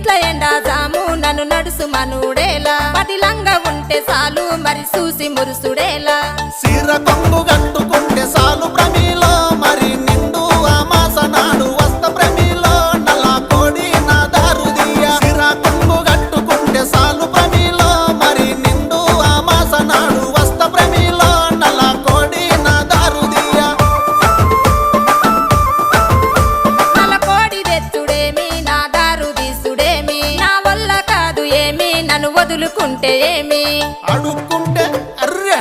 ఇంట్లో ఎండా జాము నన్ను నడుసు మనుడేలా పదిలంగా ఉంటే చాలు మరి చూసి మురుసుడేలా సీర కొంగు కట్టుకుంటే సాలు ప్రమిలో మరి నిండు అమాస నాడు వస్త ప్రమిలో నల్ల కోడి నా దారుదియ సీర కొంగు కట్టుకుంటే సాలు ప్రమిలో మరి నిండు అమాస నాడు వస్త ప్రమిలో నల్ల కోడి నా దారుదియ నల్ల కోడి తెచ్చుడేమి నా దారు తీసుడేమి నా వల్ల కాదు ఏమి నన్ను వదులుకుంటే ఏమి అడుక్కుంటే అర్రె